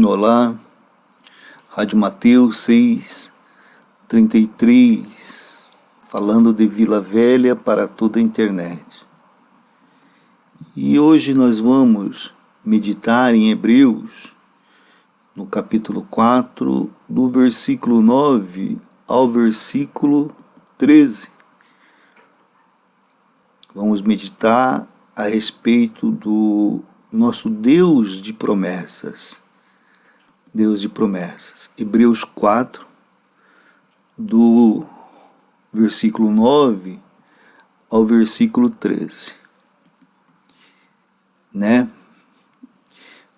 Olá, Rádio Mateus 6:33, falando de Vila Velha para toda a internet. E hoje nós vamos meditar em Hebreus, no capítulo 4, do versículo 9 ao versículo 13. Vamos meditar a respeito do nosso Deus de promessas. Deus de promessas. Hebreus 4, do versículo 9 ao versículo 13.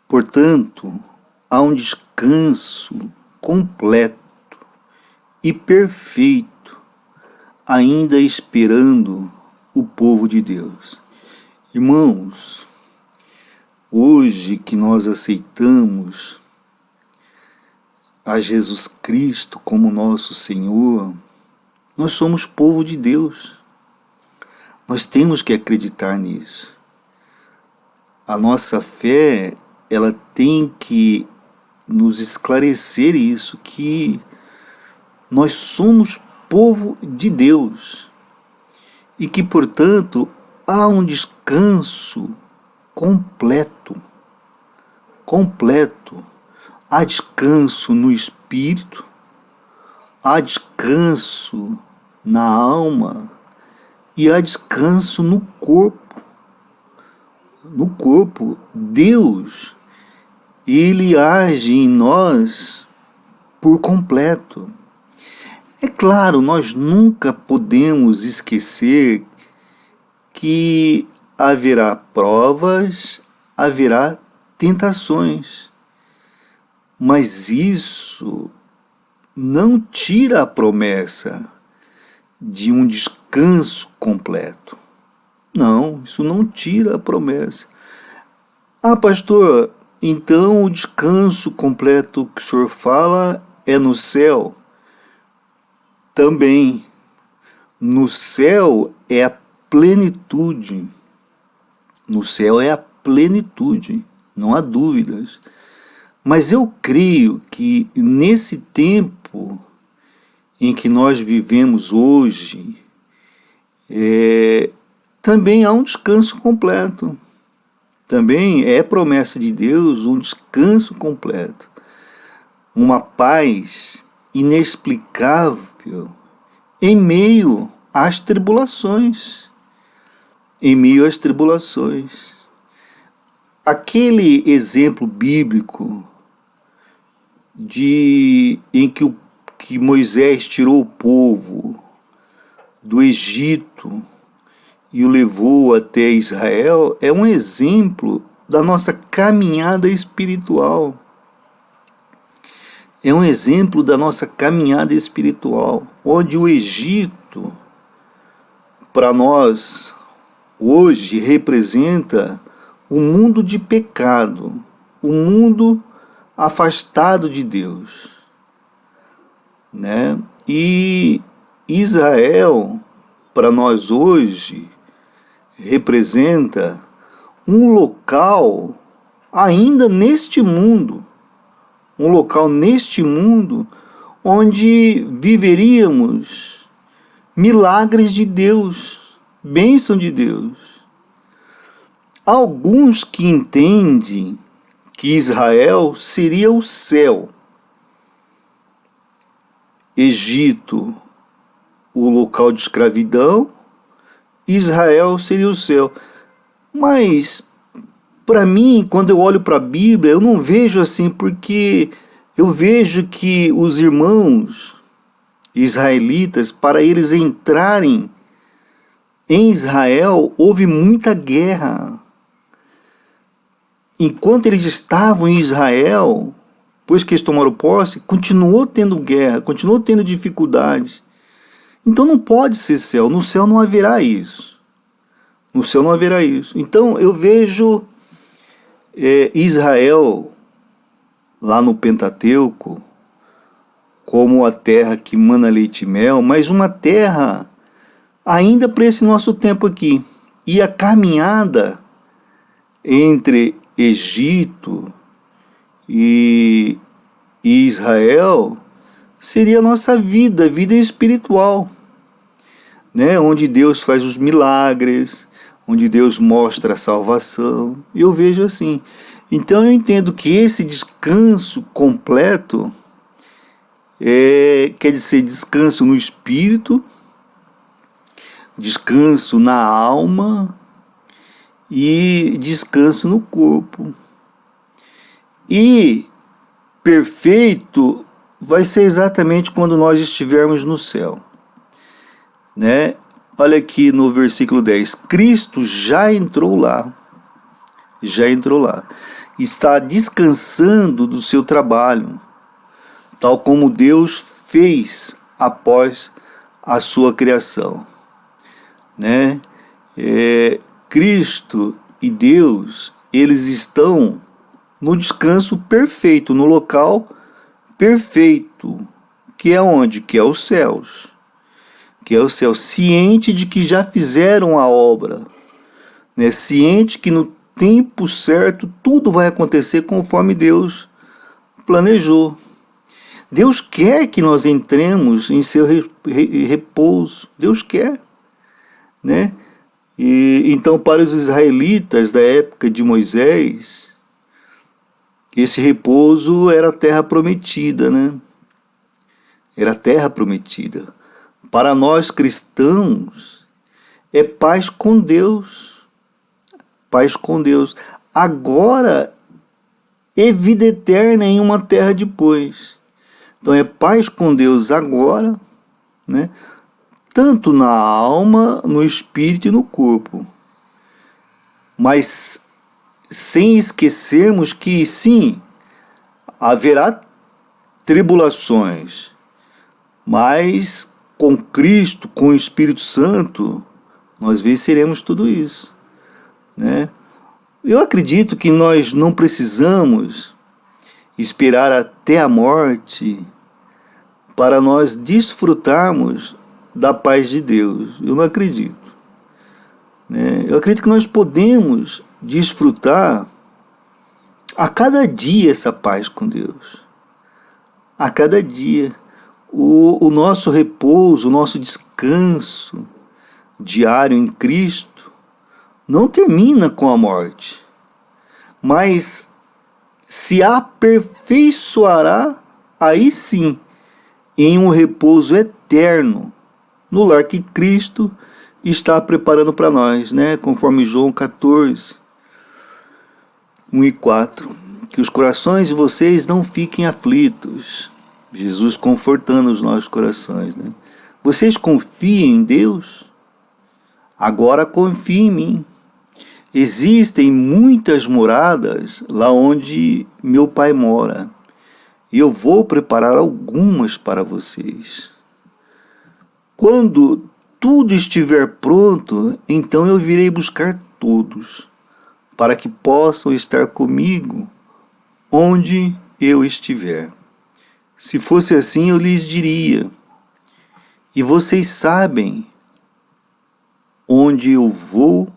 Portanto, há um descanso completo e perfeito, ainda esperando o povo de Deus. Irmãos, hoje que nós aceitamos a Jesus Cristo como nosso Senhor, nós somos povo de Deus. Nós temos que acreditar nisso. A nossa fé, ela tem que nos esclarecer isso, que nós somos povo de Deus e que, portanto, há um descanso completo. Há descanso no espírito, há descanso na alma e há descanso no corpo. No corpo, Deus, Ele age em nós por completo. É claro, nós nunca podemos esquecer que haverá provas, haverá tentações. Mas isso não tira a promessa de um descanso completo. Não, isso não tira a promessa. Ah, pastor, então o descanso completo que o senhor fala é no céu? Também. No céu é a plenitude. No céu é a plenitude, não há dúvidas. Mas eu creio que nesse tempo em que nós vivemos hoje, também há um descanso completo. Também é promessa de Deus um descanso completo. Uma paz inexplicável em meio às tribulações. Aquele exemplo bíblico em que Moisés tirou o povo do Egito e o levou até Israel é um exemplo da nossa caminhada espiritual. É um exemplo da nossa caminhada espiritual, onde o Egito, para nós, hoje, representa o mundo de pecado, o mundo afastado de Deus, E Israel, para nós hoje, representa um local ainda neste mundo, onde viveríamos milagres de Deus, bênção de Deus. Há alguns que entendem que Israel seria o céu, Egito, o local de escravidão, Israel seria o céu. Mas, para mim, quando eu olho para a Bíblia, eu não vejo assim, porque eu vejo que os irmãos israelitas, para eles entrarem em Israel, houve muita guerra. Enquanto eles estavam em Israel, depois que eles tomaram posse, continuou tendo guerra, continuou tendo dificuldades. Então não pode ser céu, no céu não haverá isso. Então eu vejo Israel, lá no Pentateuco, como a terra que mana leite e mel, mas uma terra ainda para esse nosso tempo aqui. E a caminhada entre Egito E Israel seria a nossa vida espiritual, né? Onde Deus faz os milagres, onde Deus mostra a salvação. Eu vejo assim. Então eu entendo que esse descanso completo quer dizer descanso no espírito, descanso na alma e descanso no corpo. E perfeito vai ser exatamente quando nós estivermos no céu, né? Olha aqui no versículo 10. Cristo já entrou lá. Está descansando do seu trabalho, tal como Deus fez após a sua criação, né? Cristo e Deus, eles estão no descanso perfeito, no local perfeito, que é onde? Que é os céus. Que é o céu, ciente de que já fizeram a obra, né? Ciente que no tempo certo tudo vai acontecer conforme Deus planejou. Deus quer que nós entremos em seu repouso. Deus quer, né? E então, para os israelitas da época de Moisés, esse repouso era a terra prometida, né? Era a terra prometida. Para nós cristãos, é paz com Deus. Paz com Deus. Agora é vida eterna em uma terra depois. Então é paz com Deus agora, né? Tanto na alma, no espírito e no corpo. Mas sem esquecermos que sim, haverá tribulações, mas com Cristo, com o Espírito Santo, nós venceremos tudo isso, né? Eu acredito que nós não precisamos esperar até a morte para nós desfrutarmos da paz de Deus. Eu não acredito, né? Eu acredito que nós podemos desfrutar a cada dia essa paz com Deus. A cada dia. O nosso repouso, o nosso descanso diário em Cristo não termina com a morte, mas se aperfeiçoará aí sim em um repouso eterno no lar que Cristo está preparando para nós, né? Conforme João 14, 1 e 4. Que os corações de vocês não fiquem aflitos. Jesus confortando os nossos corações, né? Vocês confiam em Deus? Agora confiem em mim. Existem muitas moradas lá onde meu Pai mora. E eu vou preparar algumas para vocês. Quando tudo estiver pronto, então eu virei buscar todos, para que possam estar comigo onde eu estiver. Se fosse assim, eu lhes diria: e vocês sabem onde eu vou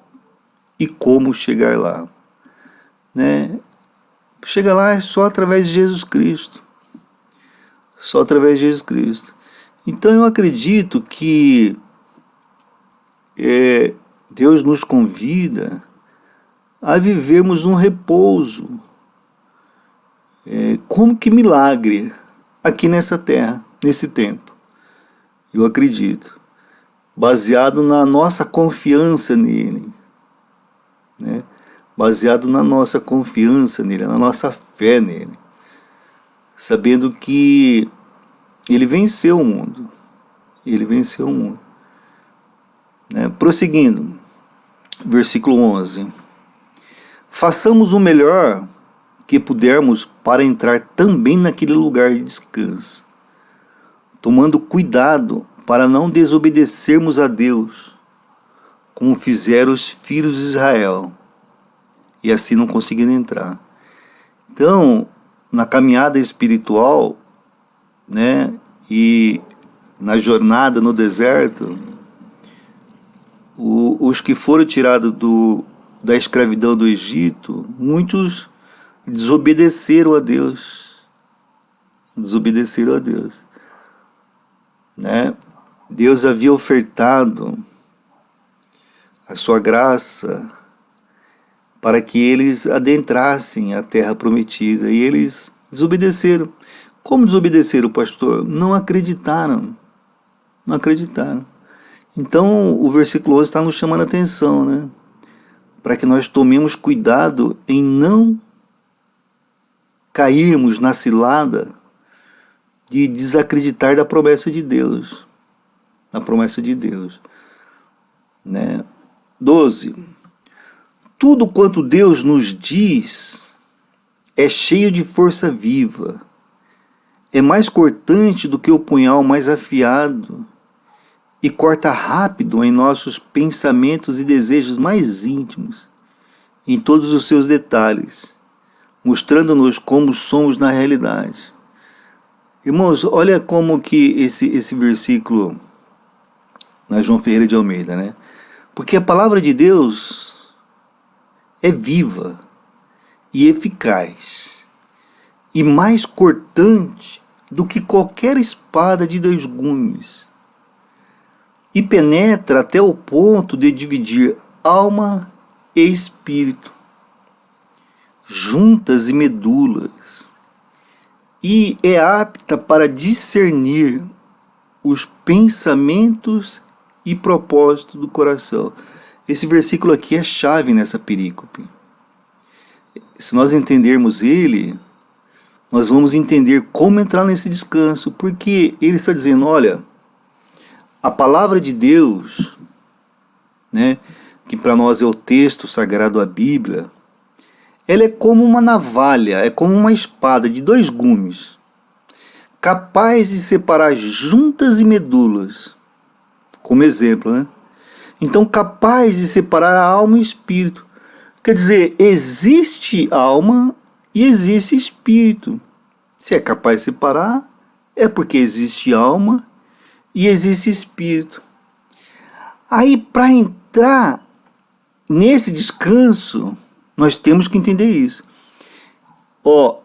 e como chegar lá, né? Chegar lá é só através de Jesus Cristo. Só através de Jesus Cristo. Então eu acredito que Deus nos convida a vivermos um repouso, como que milagre, aqui nessa terra, nesse tempo. Eu acredito, baseado na nossa confiança nele, né? Baseado na nossa confiança nele, na nossa fé nele, sabendo que ele venceu o mundo. Ele venceu o mundo, né? Prosseguindo, versículo 11. Façamos o melhor que pudermos para entrar também naquele lugar de descanso, tomando cuidado para não desobedecermos a Deus, como fizeram os filhos de Israel, e assim não conseguiram entrar. Então, na caminhada espiritual, né, e na jornada no deserto, os que foram tirados da escravidão do Egito, muitos desobedeceram a Deus. Desobedeceram a Deus. Né? Deus havia ofertado a sua graça para que eles adentrassem a terra prometida, e eles desobedeceram. Como desobedeceram, pastor? Não acreditaram. Não acreditaram. Então o versículo 11 está nos chamando a atenção, né? Para que nós tomemos cuidado em não cairmos na cilada de desacreditar da promessa de Deus. Na promessa de Deus. Né? 12. Tudo quanto Deus nos diz é cheio de força viva, é mais cortante do que o punhal mais afiado e corta rápido em nossos pensamentos e desejos mais íntimos, em todos os seus detalhes, mostrando-nos como somos na realidade. Irmãos, olha como que esse versículo na João Ferreira de Almeida, né? Porque a palavra de Deus é viva e eficaz e mais cortante do que qualquer espada de 2 gumes, e penetra até o ponto de dividir alma e espírito, juntas e medulas, e é apta para discernir os pensamentos e propósitos do coração. Esse versículo aqui é chave nessa perícope. Se nós entendermos ele, nós vamos entender como entrar nesse descanso, porque ele está dizendo, olha, a palavra de Deus, né, que para nós é o texto sagrado, a Bíblia, ela é como uma navalha, é como uma espada de 2 gumes, capaz de separar juntas e medulas, como exemplo, né? Então, capaz de separar a alma e o espírito. Quer dizer, existe alma e existe espírito. Se é capaz de separar, é porque existe alma e existe espírito. Aí, para entrar nesse descanso, nós temos que entender isso.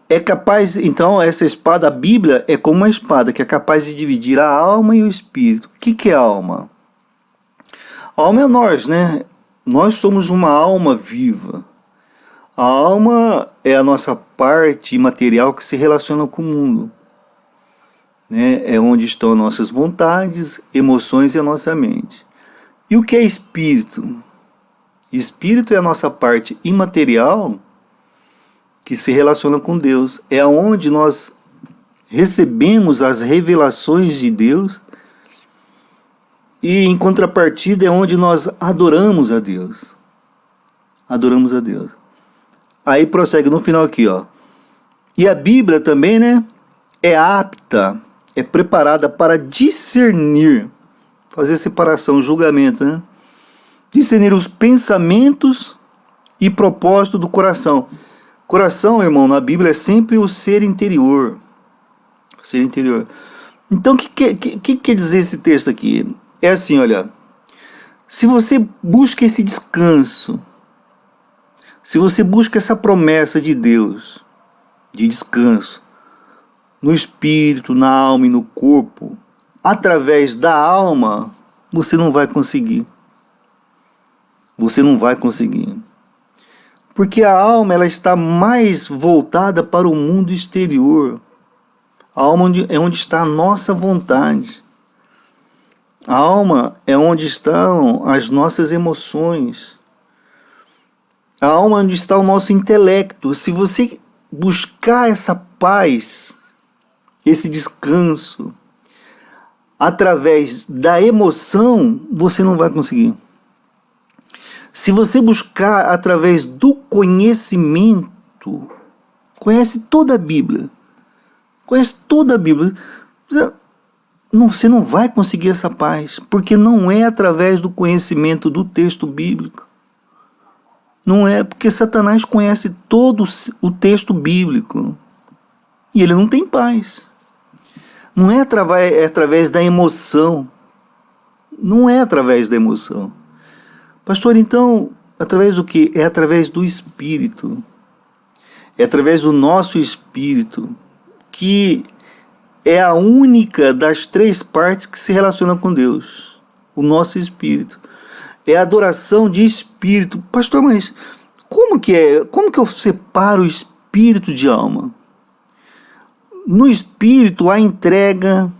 É capaz, então, essa espada, a Bíblia, é como uma espada que é capaz de dividir a alma e o espírito. O que é alma? A alma é nós, né? Nós somos uma alma viva. A alma é a nossa parte imaterial que se relaciona com o mundo. Né? É onde estão nossas vontades, emoções e a nossa mente. E o que é espírito? Espírito é a nossa parte imaterial que se relaciona com Deus. É onde nós recebemos as revelações de Deus. E em contrapartida é onde nós adoramos a Deus. Adoramos a Deus. Aí prossegue no final aqui, ó. E a Bíblia também, né, é apta, é preparada para discernir, fazer separação, julgamento, né? Discernir os pensamentos e propósito do coração. Coração, irmão, na Bíblia é sempre o ser interior. O ser interior. Então, o que quer dizer esse texto aqui? É assim, olha, se você busca esse descanso, se você busca essa promessa de Deus, de descanso, no espírito, na alma e no corpo, através da alma, você não vai conseguir. Você não vai conseguir. Porque a alma, ela está mais voltada para o mundo exterior. A alma é onde está a nossa vontade. A alma é onde estão as nossas emoções. A alma é onde está o nosso intelecto. Se você buscar essa paz, esse descanso, através da emoção, você não vai conseguir. Se você buscar através do conhecimento, conhece toda a Bíblia, você não vai conseguir essa paz, porque não é através do conhecimento do texto bíblico. Não é, porque Satanás conhece todo o texto bíblico e ele não tem paz. Não é através da emoção. Não é através da emoção. Pastor, então, através do quê? É através do Espírito. é através do nosso espírito, que é a única das três partes que se relaciona com Deus. O nosso espírito. É a adoração de espírito. Pastor, mas como que é? Como que eu separo o espírito de alma? No espírito há entrega.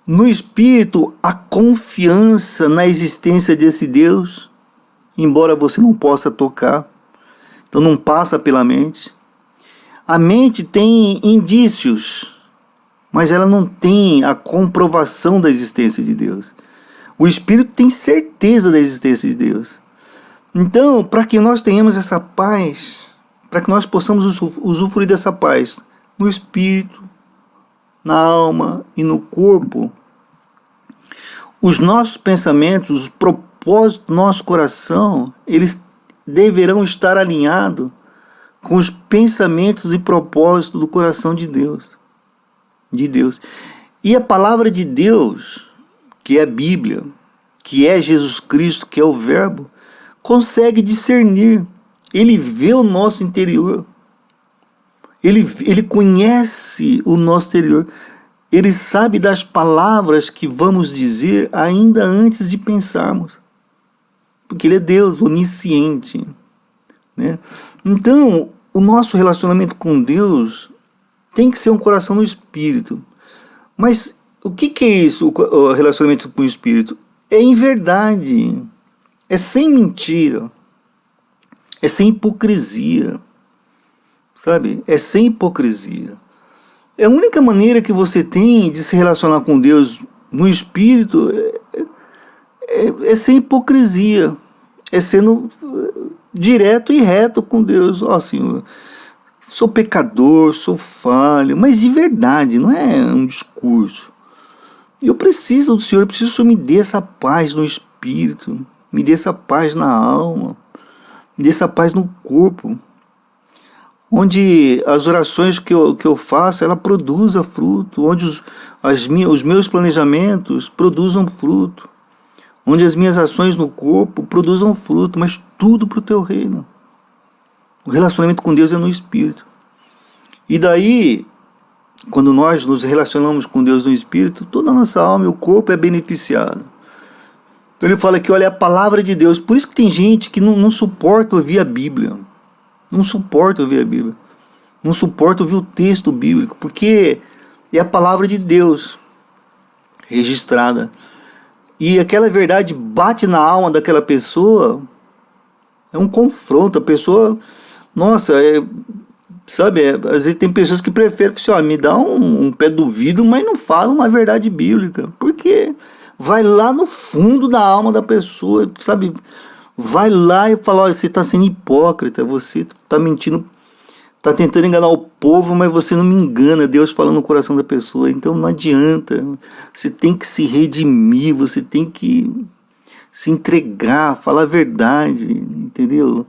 No espírito há confiança na existência desse Deus, embora você não possa tocar. Então não passa pela mente. A mente tem indícios, mas ela não tem a comprovação da existência de Deus. O espírito tem certeza da existência de Deus. Então, para que nós tenhamos essa paz, para que nós possamos usufruir dessa paz no espírito, na alma e no corpo, os nossos pensamentos, os propósitos do nosso coração, eles deverão estar alinhados com os pensamentos e propósitos do coração de Deus. E a palavra de Deus, que é a Bíblia, que é Jesus Cristo, que é o Verbo, consegue discernir. Ele vê o nosso interior. Ele conhece o nosso interior. Ele sabe das palavras que vamos dizer ainda antes de pensarmos. Porque Ele é Deus, onisciente. Né? Então, o nosso relacionamento com Deus tem que ser um coração no Espírito. Mas o que é isso, o relacionamento com o Espírito? É em verdade. É sem mentira. É sem hipocrisia. Sabe? É sem hipocrisia. É a única maneira que você tem de se relacionar com Deus no Espírito é sem hipocrisia. É sendo direto e reto com Deus. Ó, Senhor, sou pecador, sou falho, mas de verdade, não é um discurso. Eu preciso do Senhor, eu preciso que o Senhor me dê essa paz no Espírito, me dê essa paz na alma, me dê essa paz no corpo. Onde as orações que eu faço, ela produza fruto. Onde os meus planejamentos produzam fruto. Onde as minhas ações no corpo produzam fruto. Mas tudo para o teu reino. O relacionamento com Deus é no Espírito. E daí, quando nós nos relacionamos com Deus no Espírito, toda a nossa alma e o corpo é beneficiado. Então ele fala que, olha, é a palavra de Deus. Por isso que tem gente que não suporta ouvir a Bíblia. Não suporta ouvir a Bíblia. Não suporta ouvir o texto bíblico. Porque é a palavra de Deus registrada. E aquela verdade bate na alma daquela pessoa. É um confronto. A pessoa... Nossa, sabe? Às vezes tem pessoas que preferem assim, ó, me dá um pé do vidro, mas não falam uma verdade bíblica. Porque vai lá no fundo da alma da pessoa, sabe? Vai lá e fala, olha, você está sendo hipócrita, você está mentindo, está tentando enganar o povo, mas você não me engana, Deus falando no coração da pessoa. Então não adianta, você tem que se redimir, você tem que se entregar, falar a verdade, entendeu?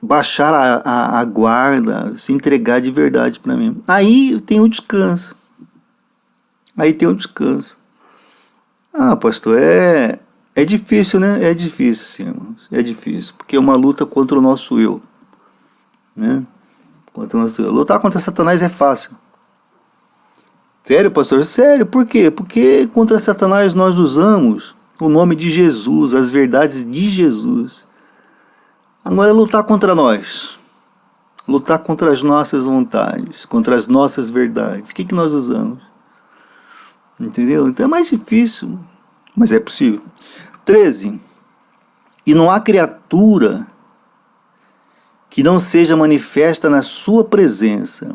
Baixar a guarda, se entregar de verdade para mim. Aí tem o descanso. Ah, pastor, é difícil, né? É difícil, sim, irmãos. É difícil, porque é uma luta contra o nosso eu. Né? Contra o nosso eu. Lutar contra Satanás é fácil. Sério, pastor? Sério, por quê? Porque contra Satanás nós usamos o nome de Jesus, as verdades de Jesus. Agora lutar contra nós. Lutar contra as nossas vontades, contra as nossas verdades. O que nós usamos? Entendeu? Então é mais difícil, mas é possível. 13. E não há criatura que não seja manifesta na sua presença.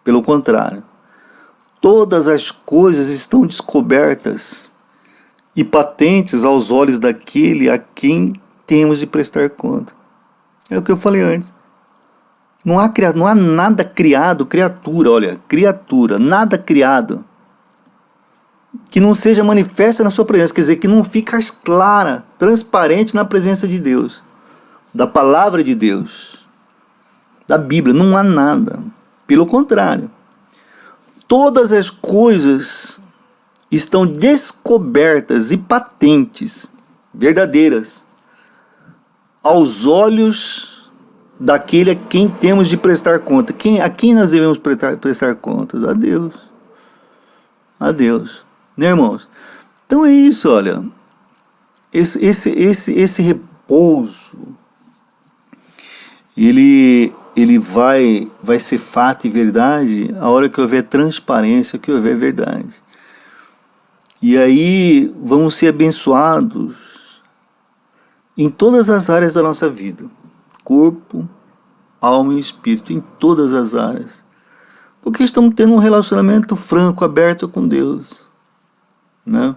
Pelo contrário, todas as coisas estão descobertas e patentes aos olhos daquele a quem temos de prestar conta. É o que eu falei antes. Não há nada criado, nada criado que não seja manifesta na sua presença, quer dizer, que não fica clara, transparente na presença de Deus, da palavra de Deus, da Bíblia. Não há nada. Pelo contrário, todas as coisas estão descobertas e patentes, verdadeiras, aos olhos daquele a quem temos de prestar conta. A quem nós devemos prestar contas? A Deus. A Deus. Né, irmãos? Então é isso, olha. Esse repouso, ele vai ser fato e verdade a hora que houver transparência, que houver verdade. E aí vamos ser abençoados em todas as áreas da nossa vida. Corpo, alma e espírito, em todas as áreas. Porque estamos tendo um relacionamento franco, aberto com Deus. Né?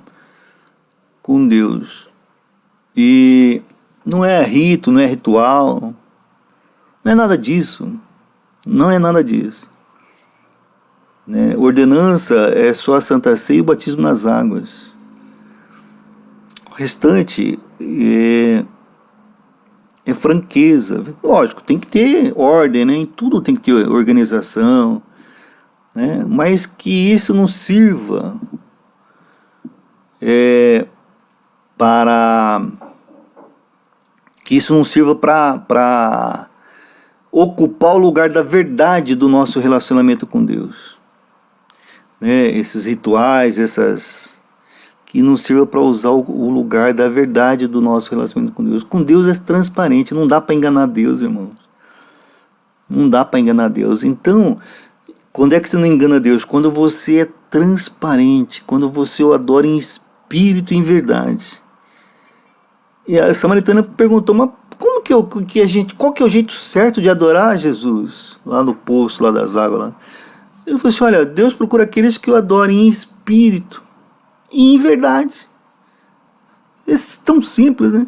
Com Deus. E não é rito, não é ritual, não é nada disso. Não é nada disso. Né? Ordenança é só a Santa Ceia e o batismo nas águas. O restante é franqueza. Lógico, tem que ter ordem, né? Em tudo tem que ter organização, né? Mas que isso não sirva para ocupar o lugar da verdade do nosso relacionamento com Deus. Né? Esses rituais, que não sirva para usar o lugar da verdade do nosso relacionamento com Deus. Com Deus é transparente, não dá para enganar Deus, irmãos. Não dá para enganar Deus. Então, quando é que você não engana Deus? Quando você é transparente, quando você o adora em espírito e em verdade. E a samaritana perguntou, mas qual que é o jeito certo de adorar Jesus? Lá no poço, lá das águas. Lá. Eu falei assim, olha, Deus procura aqueles que o adorem em espírito e em verdade. Isso é tão simples, né?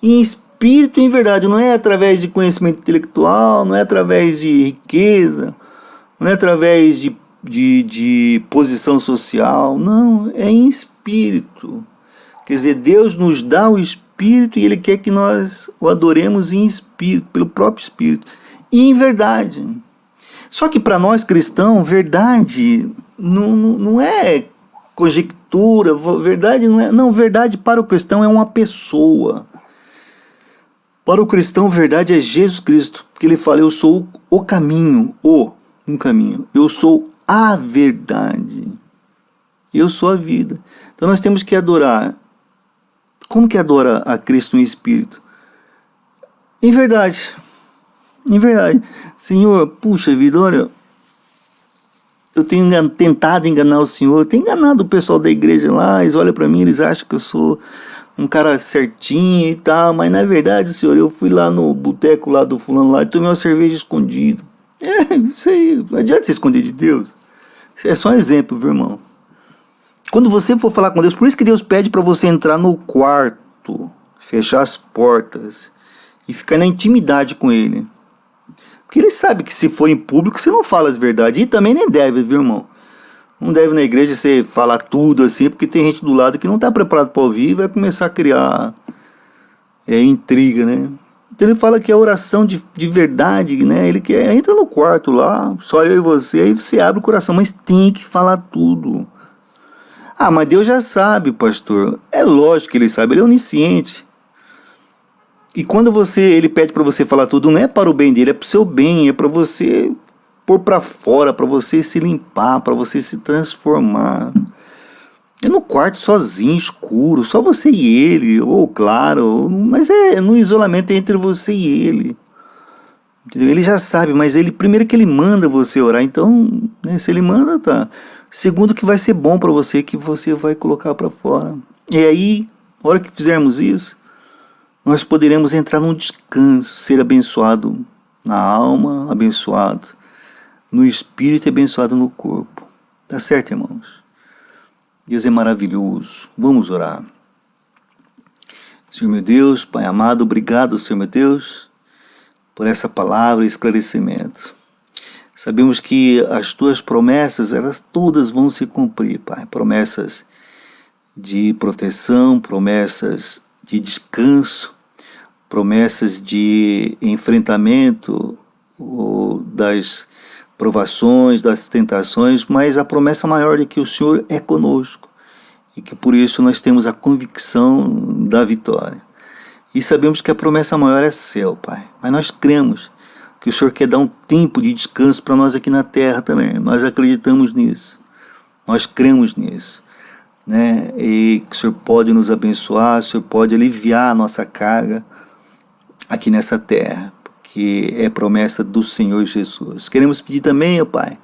Em espírito e em verdade. Não é através de conhecimento intelectual, não é através de riqueza, não é através de posição social. Não, é em espírito. Quer dizer, Deus nos dá o Espírito e Ele quer que nós o adoremos em espírito, pelo próprio Espírito. E em verdade. Só que para nós cristãos, verdade não é conjectura, verdade não é... Não, verdade para o cristão é uma pessoa. Para o cristão, verdade é Jesus Cristo. Porque Ele fala, eu sou o caminho, um caminho. Eu sou a verdade. Eu sou a vida. Então nós temos que adorar. Como que adora a Cristo em espírito? Em verdade. Em verdade. Senhor, puxa vida, olha, eu tenho tentado enganar o Senhor, eu tenho enganado o pessoal da igreja lá, eles olham para mim, eles acham que eu sou um cara certinho e tal, mas na verdade, Senhor, eu fui lá no boteco lá do fulano lá e tomei uma cerveja escondido. Isso aí, não adianta você esconder de Deus. É só um exemplo, viu, irmão? Quando você for falar com Deus, por isso que Deus pede para você entrar no quarto, fechar as portas e ficar na intimidade com Ele. Porque Ele sabe que se for em público, você não fala as verdades. E também nem deve, viu, irmão? Não deve na igreja você falar tudo assim, porque tem gente do lado que não está preparado para ouvir e vai começar a criar intriga, né? Então Ele fala que é oração de verdade, né? Ele quer, entra no quarto lá, só eu e você, aí você abre o coração, mas tem que falar tudo. Ah, mas Deus já sabe, pastor. É lógico que Ele sabe, Ele é onisciente. E quando Ele pede para você falar tudo, não é para o bem dele, é para o seu bem, é para você pôr para fora, para você se limpar, para você se transformar. É no quarto sozinho, escuro, só você e ele, ou claro, mas é no isolamento entre você e ele. Entendeu? Ele já sabe, mas primeiro que ele manda você orar, então, né, se ele manda, tá. Segundo, que vai ser bom para você, que você vai colocar para fora. E aí, na hora que fizermos isso, nós poderemos entrar num descanso, ser abençoado na alma, abençoado no espírito e abençoado no corpo. Tá certo, irmãos? Deus é maravilhoso. Vamos orar. Senhor meu Deus, Pai amado, obrigado, Senhor meu Deus, por essa palavra e esclarecimento. Sabemos que as tuas promessas, elas todas vão se cumprir, Pai. Promessas de proteção, promessas de descanso, promessas de enfrentamento das provações, das tentações, mas a promessa maior é que o Senhor é conosco e que por isso nós temos a convicção da vitória. E sabemos que a promessa maior é céu, Pai. Mas nós cremos que o Senhor quer dar um tempo de descanso para nós aqui na terra também. Nós acreditamos nisso, nós cremos nisso, né? E que o Senhor pode nos abençoar, o Senhor pode aliviar a nossa carga aqui nessa terra, que é promessa do Senhor Jesus. Queremos pedir também, ó Pai,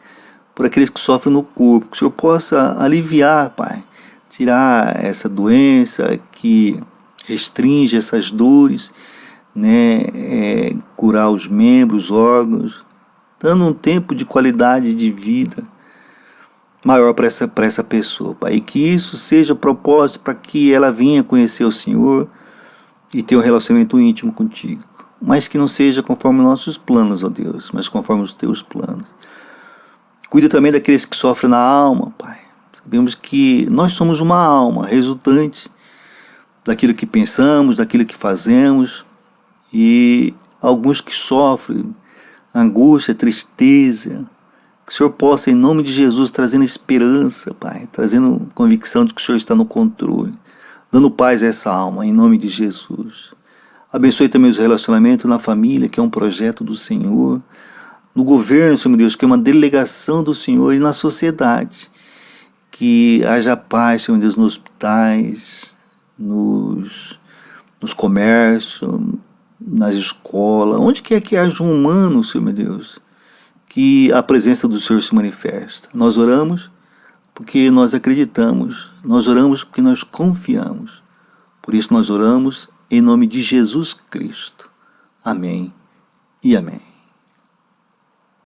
por aqueles que sofrem no corpo, que o Senhor possa aliviar, Pai, tirar essa doença que restringe essas dores, né, curar os membros, os órgãos, dando um tempo de qualidade de vida maior para essa pessoa, Pai, e que isso seja propósito para que ela venha conhecer o Senhor e ter um relacionamento íntimo contigo, mas que não seja conforme os nossos planos, ó Deus, mas conforme os teus planos. Cuida também daqueles que sofrem na alma, Pai. Sabemos que nós somos uma alma resultante daquilo que pensamos, daquilo que fazemos, e alguns que sofrem angústia, tristeza, que o Senhor possa, em nome de Jesus, trazendo esperança, Pai, trazendo convicção de que o Senhor está no controle, dando paz a essa alma, em nome de Jesus. Abençoe também os relacionamentos na família, que é um projeto do Senhor, no governo, Senhor Deus, que é uma delegação do Senhor, e na sociedade, que haja paz, Senhor Deus, nos hospitais, nos comércios, nas escolas, onde quer que haja um humano, Senhor meu Deus, que a presença do Senhor se manifesta. Nós oramos porque nós acreditamos, nós oramos porque nós confiamos. Por isso nós oramos em nome de Jesus Cristo. Amém e amém.